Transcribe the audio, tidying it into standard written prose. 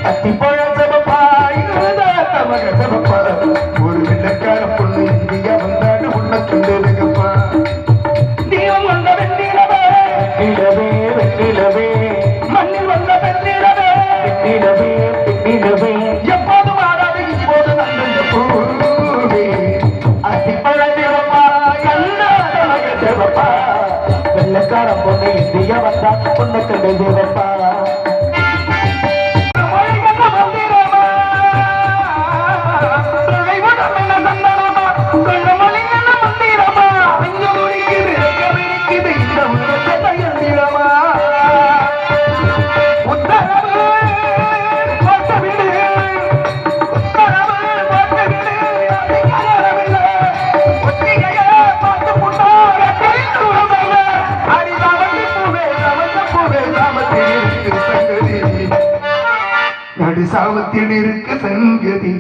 அத்திப்பழ சபப்பா இருந்தா தமக சபப்பா ஒரு வெள்ளக்கார பொண்ணு இந்தியா வந்தாடு உன்னை கண்டதுங்கப்பா தீபம் வந்த வெண்ணிலவே வெண்ணிலவே வெண்ணிலவே மண்ணில் வந்த பெண்ணிலவே பெண்ணிலவே பெண்ணிலவே எப்போதும் ஆடாது இப்போது நல்ல பூவே அத்திப்பழ சபப்பா இருந்தா தமக சபப்பா வெள்ளக்கார பொண்ணு இந்தியா வந்தா உன்னை கண்டதுங்கப்பா சாமத்தில் இருக்கு சங்கதி